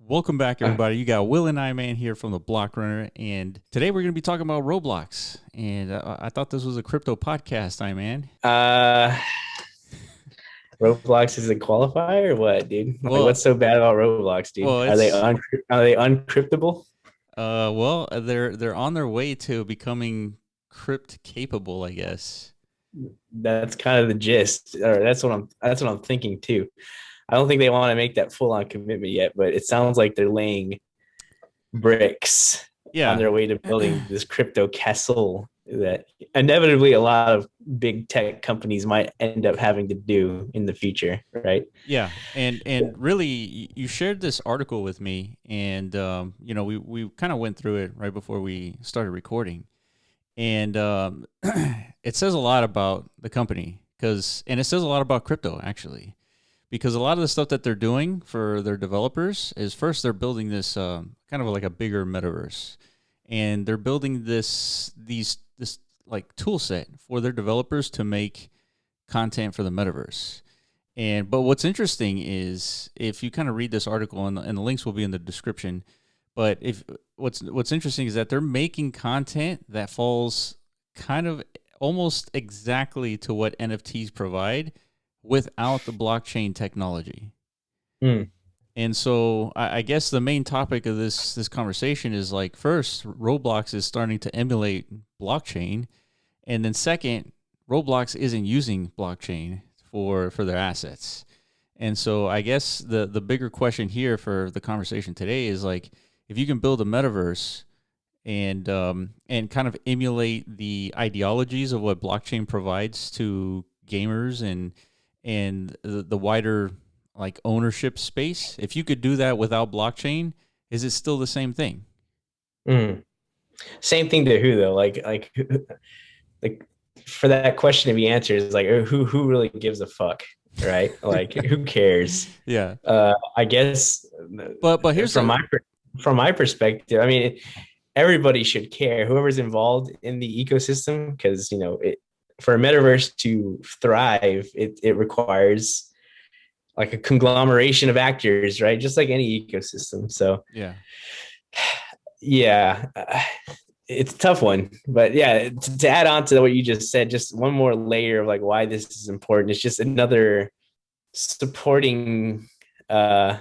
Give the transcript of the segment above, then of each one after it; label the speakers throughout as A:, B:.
A: Welcome back, everybody. You got Will and I, man, here from the Block Runner, and today we're going to be talking about Roblox. And I thought this was a crypto podcast, I man.
B: Uh, Roblox is a qualifier or what, dude? Like,
A: Well,
B: what's so bad about Roblox, dude?
A: well,
B: Are they
A: it's
B: are they uncryptable?
A: they're on their way to becoming crypt capable, I guess.
B: That's kind of the gist, or that's what I'm thinking too. I don't think they want to make that full on commitment yet, but it sounds like they're laying bricks on
A: Yeah,
B: their way to building this crypto castle that inevitably a lot of big tech companies might end up having to do in the future, right?
A: yeah, and really, you shared this article with me, and we kind of went through it right before we started recording. And it says a lot about the company and it says a lot about crypto actually, because a lot of the stuff that they're doing for their developers is first they're building this kind of like a bigger metaverse, and they're building this like tool set for their developers to make content for the metaverse. And but what's interesting is if you kind of read this article, and the links will be in the description, but if what's interesting is that they're making content that falls kind of almost exactly to what NFTs provide without the blockchain technology.
B: Hmm.
A: And so I guess the main topic of this conversation is like, first, Roblox is starting to emulate blockchain, and then second, Roblox isn't using blockchain for their assets. And so I guess the bigger question here for the conversation today is like, if you can build a metaverse and kind of emulate the ideologies of what blockchain provides to gamers and the wider like ownership space, if you could do that without blockchain, is it still the same thing?
B: Hmm. Same thing to who though? Like for that question to be answered is like who really gives a fuck, right? Like who cares?
A: Yeah,
B: I guess
A: but here's
B: from
A: a
B: my perspective, I mean, everybody should care. Whoever's involved in the ecosystem, because for a metaverse to thrive, it requires like a conglomeration of actors, right? Just like any ecosystem. So
A: yeah.
B: yeah, it's a tough one, but yeah, to add on to what you just said, just one more layer of like why this is important. It's just another supporting uh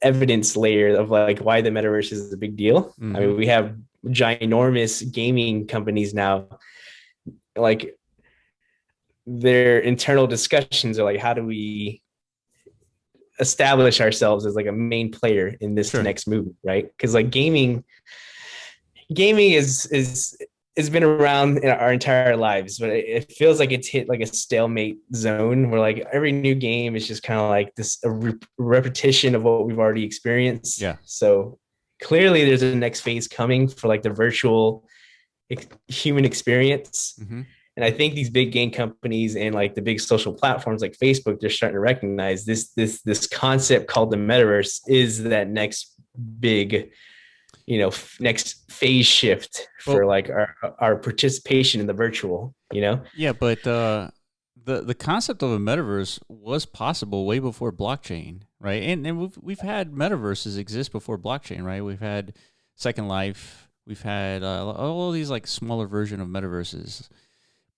B: evidence layer of like why the metaverse is a big deal. I
A: Mm-hmm.
B: mean, we have ginormous gaming companies now, like their internal discussions are like, how do we establish ourselves as like a main player in this
A: Sure.
B: next movement, right? Because like gaming is been around in our entire lives, but it feels like it's hit like a stalemate zone where like every new game is just kind of like this repetition of what we've already experienced.
A: Yeah.
B: So clearly, there's a next phase coming for like the virtual human experience.
A: Mm-hmm.
B: And I think these big game companies and like the big social platforms like Facebook, they're starting to recognize this concept called the metaverse is that next big next phase shift for
A: Well,
B: like our participation in the virtual.
A: yeah, but the concept of a metaverse was possible way before blockchain, right? And we've had metaverses exist before blockchain, right? We've had Second Life, we've had all these like smaller version of metaverses,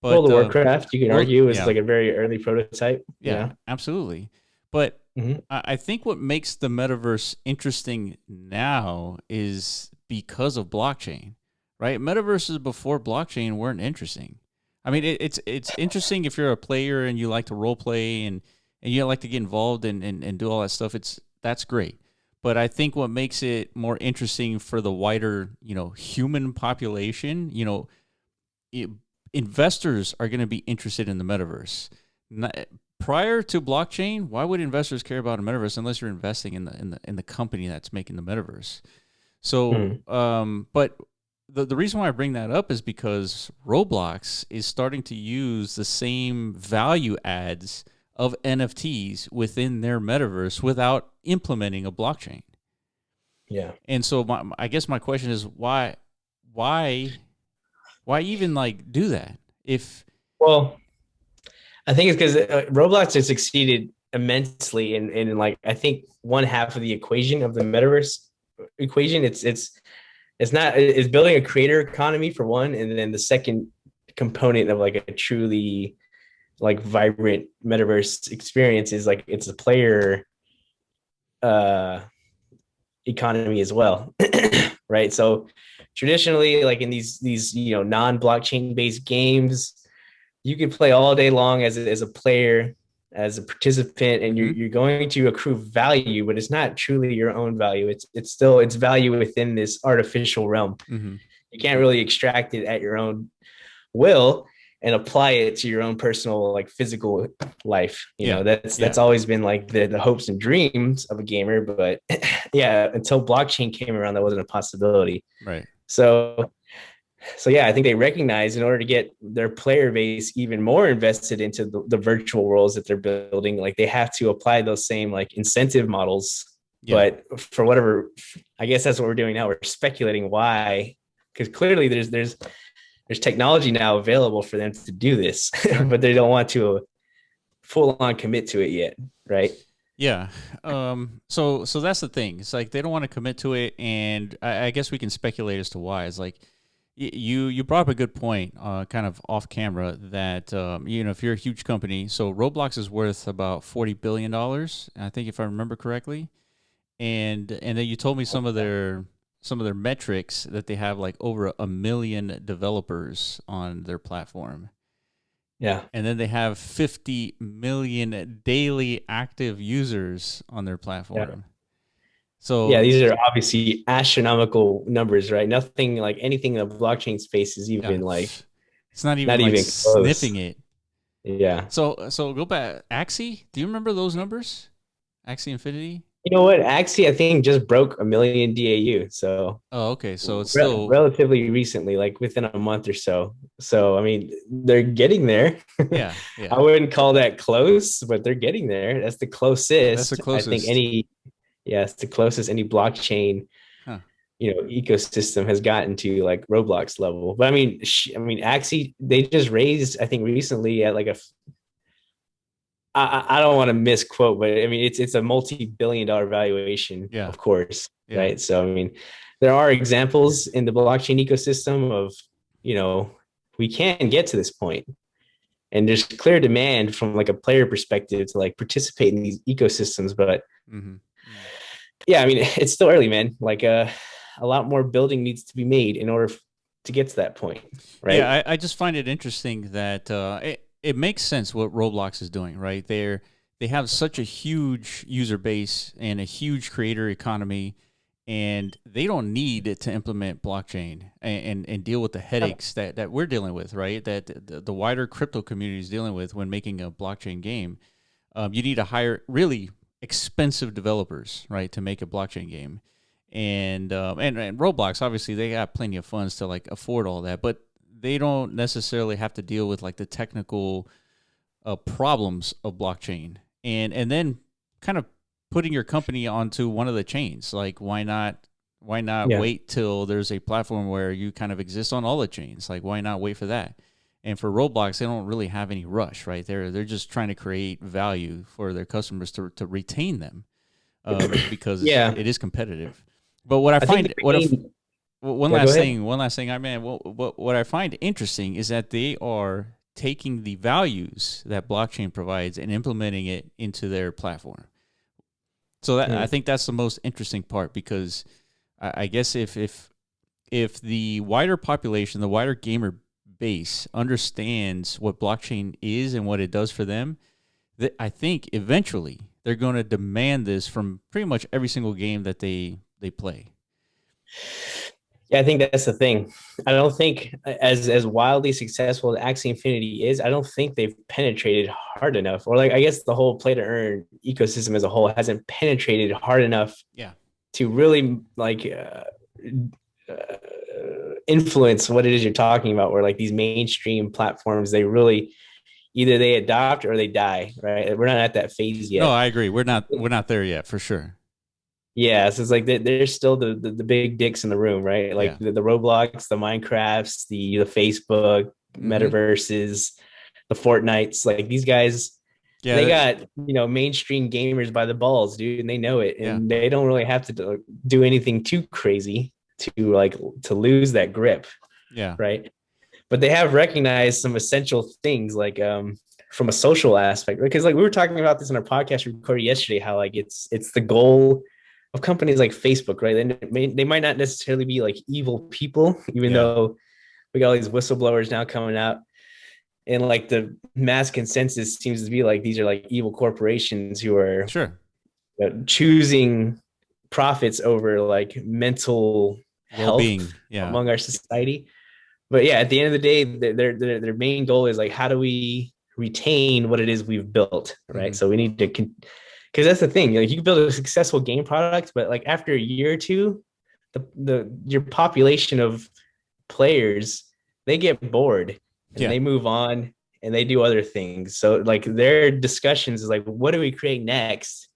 B: World
A: but
B: of Warcraft, you can
A: well,
B: argue, is
A: yeah,
B: like a very early prototype.
A: yeah, absolutely. But
B: Mhm.
A: I think what makes the metaverse interesting now is because of blockchain, right? Metaverses before blockchain weren't interesting. I mean, it's interesting if you're a player and you like to role play and you like to get involved and do all that stuff. That's great. But I think what makes it more interesting for the wider, human population, it, investors are going to be interested in the metaverse. Prior to blockchain, why would investors care about a metaverse unless you're investing in the company that's making the metaverse? So,
B: Hmm.
A: but the reason why I bring that up is because Roblox is starting to use the same value adds of NFTs within their metaverse without implementing a blockchain.
B: Yeah.
A: And so, I guess my question is why, why even like do that if
B: Well, I think it's because Roblox has succeeded immensely in like I think one half of the equation of the metaverse equation. It's not it's building a creator economy for one, and then the second component of like a truly like vibrant metaverse experience is like it's a player uh economy as well. Right, so traditionally like in these non-blockchain based games, you can play all day long as a player, as a participant, and
A: Mm-hmm.
B: you're going to accrue value, but it's not truly your own value. It's still it's value within this artificial realm.
A: Mm-hmm.
B: You can't really extract it at your own will and apply it to your own personal like physical life.
A: Yeah.
B: That's
A: Yeah.
B: always been like the hopes and dreams of a gamer, but yeah, until blockchain came around, that wasn't a possibility.
A: Right.
B: So yeah, I think they recognize in order to get their player base even more invested into the virtual worlds that they're building, like they have to apply those same like incentive models.
A: Yeah.
B: But for whatever, I guess that's what we're doing now. We're speculating why, because clearly there's technology now available for them to do this,
A: Sure.
B: but they don't want to full on commit to it yet, right?
A: Yeah. So that's the thing. It's like they don't want to commit to it, and I guess we can speculate as to why. It's like you brought up a good point, kind of off camera, that if you're a huge company, so Roblox is worth about $40 billion, I think, if I remember correctly, and then you told me some of their metrics that they have like over a million developers on their platform.
B: Yeah.
A: And then they have 50 million daily active users on their
B: Yeah.
A: platform.
B: Yeah,
A: So,
B: these are obviously astronomical numbers, right? Nothing like anything in the blockchain space is
A: yeah,
B: even like
A: it's not even
B: not
A: like
B: even close.
A: sniffing it.
B: Yeah.
A: So go back. Axie, do you remember those numbers? Axie Infinity?
B: You know what? Actually, I think just broke a million DAU. So
A: Oh, okay. So it's still,
B: relatively recently, like within a month or so. So I mean, they're getting there.
A: yeah,
B: I
A: yeah.
B: wouldn't call that close, but they're getting there. That's the
A: That's the
B: closest I think
A: closest.
B: any. Yeah, it's the closest any blockchain
A: Huh.
B: ecosystem has gotten to like Roblox level. But I mean, Axie they just raised I think recently at like I don't want to misquote, but I mean it's a multi-billion-dollar valuation,
A: Yeah,
B: of course,
A: yeah.
B: right? So I mean, there are examples in the blockchain ecosystem of you know we can get to this point, and there's clear demand from like a player perspective to like participate in these ecosystems. But
A: Mm-hmm. Mm.
B: yeah, I mean it's still early, man. Like a lot more building needs to be made in order to get to that point,
A: Yeah,
B: right?
A: I just find it interesting that it makes sense what Roblox is doing, right? They have such a huge user base and a huge creator economy, and they don't need it to implement blockchain and deal with the headaches that we're dealing with, right? That the wider crypto community is dealing with when making a blockchain game. You need to hire really expensive developers, right, to make a blockchain game. And Roblox, obviously they got plenty of funds to like afford all that, but they don't necessarily have to deal with like the technical problems of blockchain, and then kind of putting your company onto one of the chains. Like why not
B: Yeah.
A: wait till there's a platform where you kind of exist on all the chains? Like why not wait for that? And for Roblox, they don't really have any rush, right? They're just trying to create value for their customers to retain them, because
B: Yeah.
A: it is competitive. But what I
B: I think
A: find,
B: the main,
A: one
B: yeah, go
A: last
B: ahead.
A: thing, I mean, what I find interesting is that they are taking the values that blockchain provides and implementing it into their platform. So that, I
B: Hmm.
A: think that's the most interesting part, because I guess if the wider population, the wider gamer base understands what blockchain is and what it does for them, that I think eventually they're going to demand this from pretty much every single game that they play.
B: Yeah, I think that's the thing. I don't think as wildly successful as Axie Infinity is, I don't think they've penetrated hard enough, or like I guess the whole play to earn ecosystem as a whole hasn't penetrated hard enough
A: Yeah.
B: to really like influence what it is you're talking about. Where like these mainstream platforms, they really either they adopt or they die. Right? We're not at that phase
A: No,
B: yet.
A: I agree. We're not there yet, for sure.
B: Yeah, so it's like there's still the big dicks in the room, right? Like
A: Yeah.
B: the Roblox, the Minecrafts, the Facebook
A: Mm-hmm.
B: metaverses, the Fortnites. Like these guys,
A: Yeah,
B: They got, mainstream gamers by the balls, dude, and they know it,
A: yeah,
B: and they don't really have to do anything too crazy to lose that grip,
A: yeah,
B: right? But they have recognized some essential things, like from a social aspect, because like we were talking about this in our podcast recorded yesterday, how like it's the goal of companies like Facebook, right? They might not necessarily be like evil people, even
A: yeah.
B: though we got all these whistleblowers now coming out, and like the mass consensus seems to be like these are like evil corporations who are
A: Sure.
B: choosing profits over like mental health
A: Well-being. Yeah.
B: among our society. But yeah, at the end of the day, their main goal is like, how do we retain what it is we've built, right?
A: Hmm.
B: So we need to, because that's the thing. Like, you can build a successful game product, but like after a year or two, the your population of players, they get bored and
A: Yeah.
B: they move on and they do other things. So like their discussions is like, what do we create next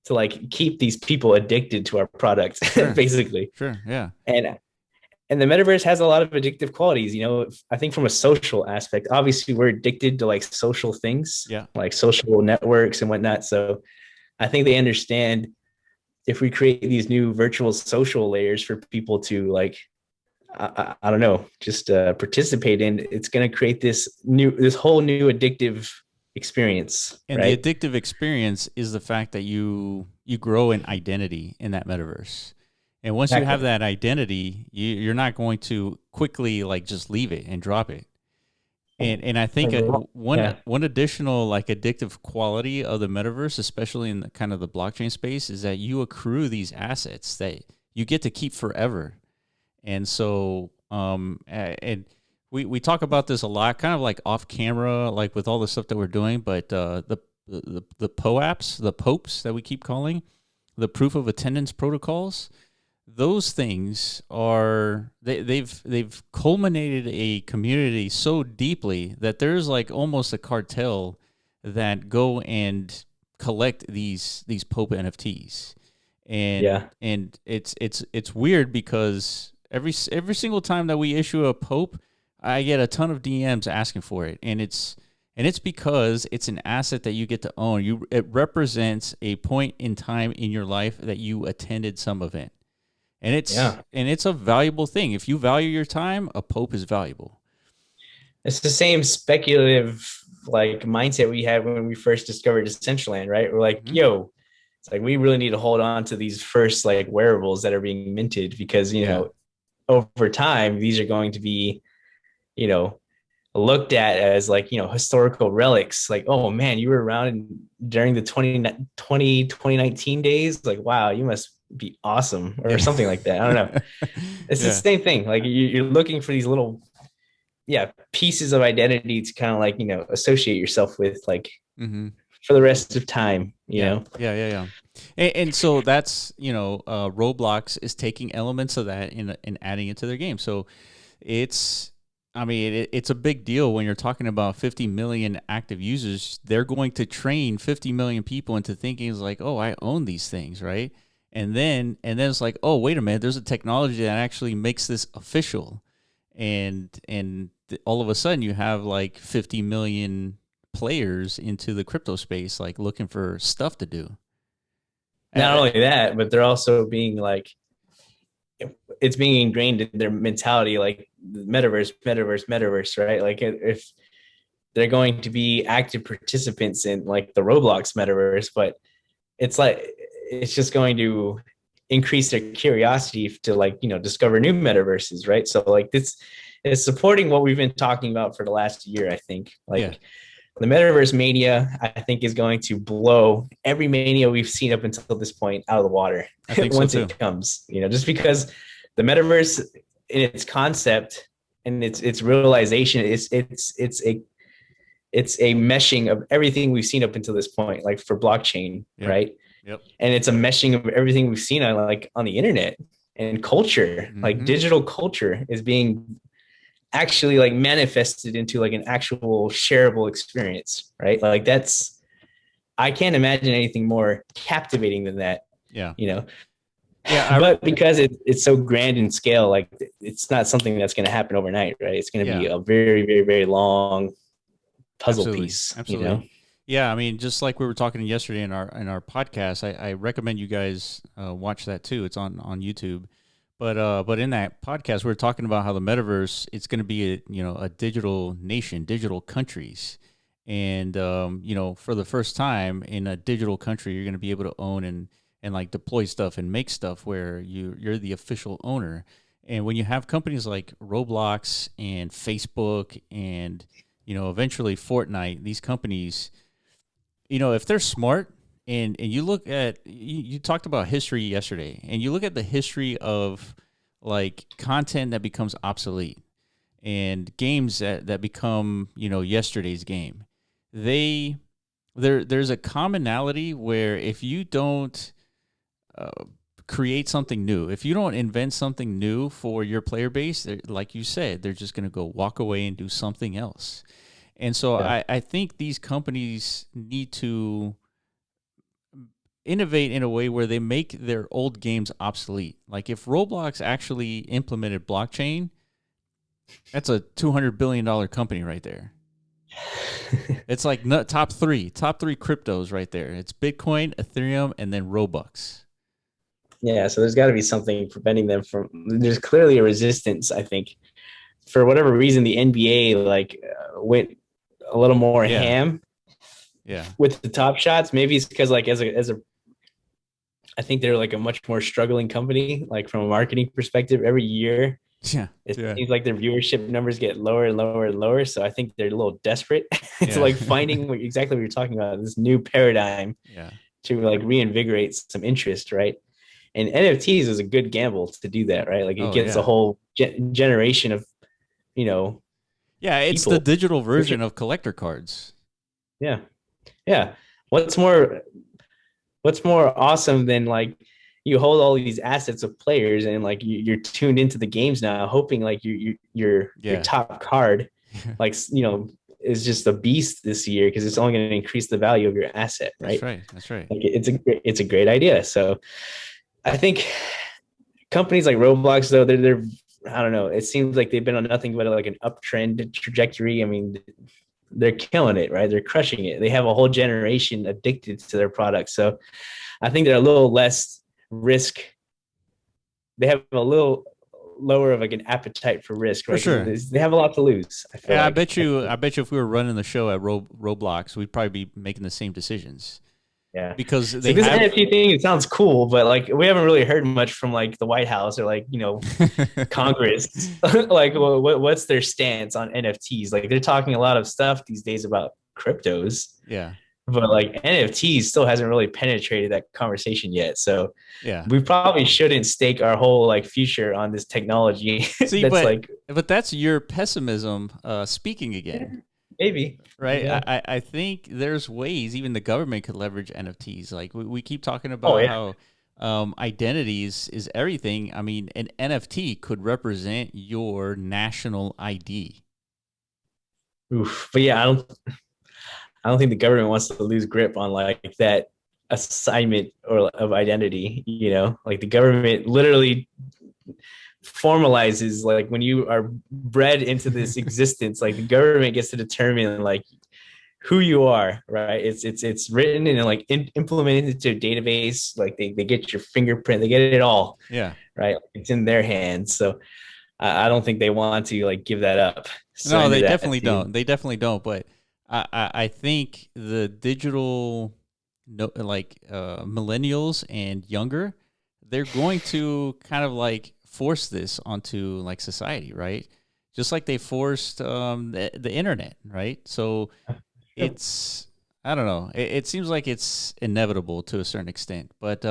B: to like keep these people addicted to our product,
A: Sure.
B: basically?
A: Sure. Yeah.
B: And the metaverse has a lot of addictive qualities. I think from a social aspect, obviously we're addicted to like social things,
A: Yeah.
B: like social networks and whatnot. So I think they understand, if we create these new virtual social layers for people to like, I don't know, just participate in, it's going to create this whole new addictive experience,
A: And the
B: right?
A: addictive experience is the fact that you grow an identity in that metaverse. And once you have
B: Exactly.
A: that identity, you're not going to quickly like just leave it and drop it. And I think
B: Like,
A: one
B: yeah.
A: one additional like addictive quality of the metaverse, especially in the kind of the blockchain space, is that you accrue these assets that you get to keep forever. And so, and we talk about this a lot, kind of like off camera, like with all the stuff that we're doing. But the POAPs, the popes that we keep calling, the proof of attendance protocols, those things are they've culminated a community so deeply that there's like almost a cartel that go and collect these Pope NFTs,
B: Yeah.
A: and it's weird because every single time that we issue a Pope, I get a ton of DMs asking for it, and it's because it's an asset that you get to own. It represents a point in time in your life that you attended some event,
B: Yeah.
A: and it's a valuable thing. If you value your time, a Pope is valuable.
B: It's the same speculative like mindset we had when we first discovered Decentraland, right? We're like,
A: Hmm.
B: yo, it's like we really need to hold on to these first like wearables that are being minted, because
A: Yeah,
B: over time these are going to be, you know, looked at as like, historical relics. Like, oh man, you were around during the 2019 days. Like, wow, you must be awesome, or
A: yeah,
B: something like that. I don't know. It's the
A: yeah.
B: same thing. Like, you're looking for these little, yeah, pieces of identity to kind of like, associate yourself with, like,
A: Hmm.
B: for the rest of time,
A: Yeah, yeah, yeah, yeah. And so that's Roblox is taking elements of that and adding it to their game. So it's, I mean, it's a big deal when you're talking about 50 million active users. They're going to train 50 million people into thinking it's like, oh, I own these things, right? And then it's like, oh, wait a minute, there's a technology that actually makes this official, and all of a sudden you have like 50 million players into the crypto space, like looking for stuff to do.
B: Not
A: Uh,
B: only that, but they're also being like, it's being ingrained in their mentality, like metaverse, metaverse, metaverse, right? Like, if they're going to be active participants in like the Roblox metaverse, but it's like, it's just going to increase their curiosity to like, discover new metaverses, right? So like, this is supporting what we've been talking about for the last year. I think
A: yeah,
B: like the metaverse mania, I think, is going to blow every mania we've seen up until this point out of the water
A: I think so
B: once
A: too.
B: it comes, just because the metaverse in its concept and its realization is it's a meshing of everything we've seen up until this point, like for blockchain,
A: Yeah.
B: right?
A: Yep.
B: And it's a meshing of everything we've seen on like on the internet, and culture, like
A: Mm-hmm.
B: digital culture is being actually like manifested into like an actual shareable experience, right? Like, that's, I can't imagine anything more captivating than that,
A: Yeah.
B: you know.
A: Yeah.
B: But because it's so grand in scale, like it's not something that's going to happen overnight, right? It's going to be
A: Yeah.
B: a very, very, very long puzzle
A: Absolutely.
B: piece, you know.
A: Absolutely. Yeah, I mean, just like we were talking yesterday in our podcast, I recommend you guys watch that too. It's on YouTube. But in that podcast, we were talking about how the metaverse it's going to be a digital nation, digital countries, and for the first time in a digital country, you're going to be able to own and like deploy stuff and make stuff where you're the official owner. And when you have companies like Roblox and Facebook and eventually Fortnite, these companies if they're smart and you look at you talked about history yesterday and you look at the history of like content that becomes obsolete and games that become yesterday's game, they there's a commonality where if you don't uh, create something new, if you don't invent something new for your player base, like you said, they're just going to go walk away and do something else. And so
B: Yeah.
A: I think these companies need to innovate in a way where they make their old games obsolete. Like if Roblox actually implemented blockchain, that's a $200 billion company right there. It's like top three cryptos right there. It's Bitcoin, Ethereum, and then Robux.
B: Yeah, so there's got to be something preventing them from. There's clearly a resistance, I think, for whatever reason. The NBA went a little more
A: Yeah,
B: ham
A: yeah,
B: with the top shots. Maybe it's because like as a I think they're like a much more struggling company, like from a marketing perspective. Every year,
A: yeah,
B: it
A: yeah,
B: seems like their viewership numbers get lower and lower and lower. So I think they're a little desperate. It's
A: yeah,
B: like finding exactly what you're talking about, this new paradigm
A: yeah.
B: to like reinvigorate some interest, right? And NFTs is a good gamble to do that, right? Like it
A: Oh
B: gets a
A: yeah,
B: whole generation of, you know,
A: yeah. It's the
B: people.
A: digital version of collector cards.
B: Yeah. Yeah. What's more what's more awesome than like you hold all these assets of players and like you're tuned into the games now, hoping like your
A: Yeah,
B: top card, like is just a beast this year because it's only going to increase the value of your asset,
A: that's
B: right?
A: right. That's right.
B: Like it's a great idea. So I think companies like Roblox though they're I don't know. It seems like they've been on nothing but like an uptrend trajectory. I mean, they're killing it, right? They're crushing it. They have a whole generation addicted to their products. So I think they're a little less risk. They have a little lower of like an appetite for risk,
A: For
B: right?
A: sure.
B: Because they have a lot to lose. I feel
A: Yeah,
B: like.
A: I bet you if we were running the show at Roblox, we'd probably be making the same decisions
B: Yeah.
A: because
B: So
A: they
B: this
A: have.
B: NFT thing, it sounds cool, but like we haven't really heard much from like the White House or like Congress. Like, what's their stance on NFTs? Like they're talking a lot of stuff these days about cryptos,
A: Yeah,
B: but like NFTs still hasn't really penetrated that conversation yet. So
A: yeah.
B: we probably shouldn't stake our whole like future on this technology
A: See,
B: that's like
A: but that's your pessimism speaking again,
B: maybe.
A: right?
B: Yeah.
A: I think there's ways even the government could leverage NFTs. Like we keep talking
B: Oh
A: about
B: yeah.
A: how identities is everything. I mean, an NFT could represent your national ID.
B: Oof. But yeah, I don't think the government wants to lose grip on like that assignment or of identity, like the government literally formalizes like when you are bred into this existence, like the government gets to determine like who you are, right? It's written and like implemented into a database, like they get your fingerprint, they get it all,
A: Yeah.
B: right? It's in their hands. So I don't think they want to like give that up,
A: No,
B: surrender
A: they
B: that
A: definitely
B: to.
A: don't. They definitely don't. But I think the digital, no, like millennials and younger, they're going to kind of like force this onto like society, right? Just like they forced the internet, right? So it's I don't know. It seems like it's inevitable to a certain extent, but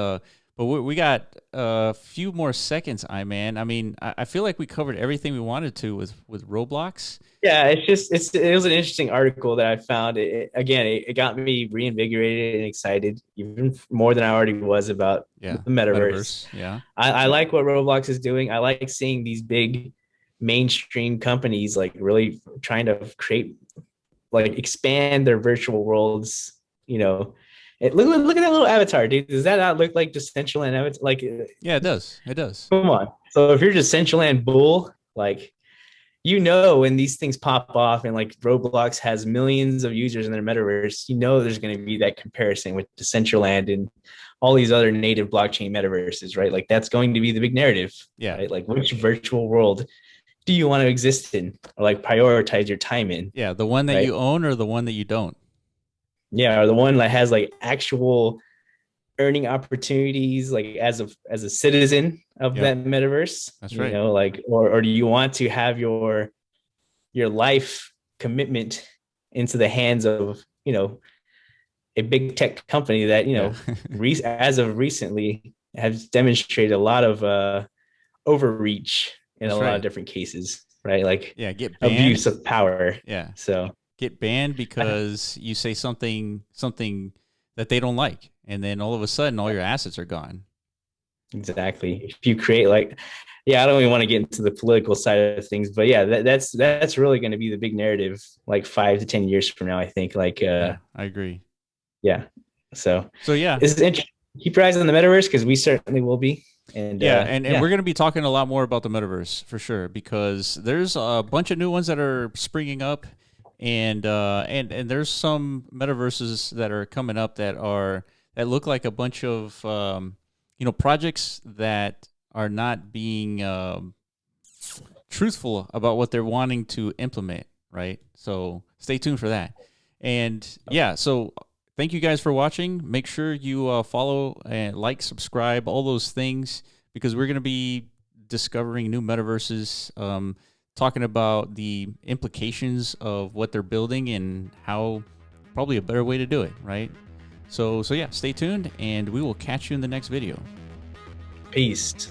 A: we got a few more seconds, I man. I mean, I feel like we covered everything we wanted to with Roblox.
B: Yeah, it was an interesting article that I found. It got me reinvigorated and excited, even more than I already was about the
A: Yeah,
B: metaverse.
A: metaverse. Yeah,
B: I like what Roblox is doing. I like seeing these big mainstream companies like really trying to create like expand their virtual worlds. Look at that little avatar, dude. Does that not look like just Decentraland avatar? Like,
A: yeah, it does. It does.
B: come on. So if you're just Decentraland bull, like you know, when these things pop off and like Roblox has millions of users in their metaverse, you know there's going to be that comparison with Decentraland and all these other native blockchain metaverses, right? Like that's going to be the big narrative,
A: Yeah.
B: right? Like which virtual world do you want to exist in or like prioritize your time in,
A: Yeah, the one that
B: right?
A: you own or the one that you don't.
B: Yeah, or the one that has like actual earning opportunities like as a citizen of
A: Yep,
B: that metaverse,
A: that's
B: you
A: right.
B: know, like or do you want to have your life commitment into the hands of, you know, a big tech company that, you
A: Yeah.
B: know, as of recently has demonstrated a lot of overreach in a
A: That's
B: lot of
A: right.
B: different cases, right? Like
A: Yeah, get
B: abuse
A: banned.
B: of power.
A: Yeah.
B: So
A: Get banned because you say something that they don't like, and then all of a sudden all your assets are gone.
B: exactly. If you create like, yeah, I don't even want to get into the political side of things, but yeah, that's really going to be the big narrative, like 5 to 10 years from now. I think, like,
A: Yeah, I agree.
B: yeah. So
A: So yeah.
B: this is interesting. Keep your eyes on the metaverse because we certainly will be. And
A: Yeah, and
B: yeah,
A: we're going to be talking a lot more about the metaverse for sure because there's a bunch of new ones that are springing up, and there's some metaverses that are coming up that look like a bunch of projects that are not being truthful about what they're wanting to implement, right? So stay tuned for that. And yeah, so thank you guys for watching. Make sure you follow and like, subscribe, all those things, because we're going to be discovering new metaverses, talking about the implications of what they're building and how probably a better way to do it, right? So yeah, stay tuned, and we will catch you in the next video.
B: peace.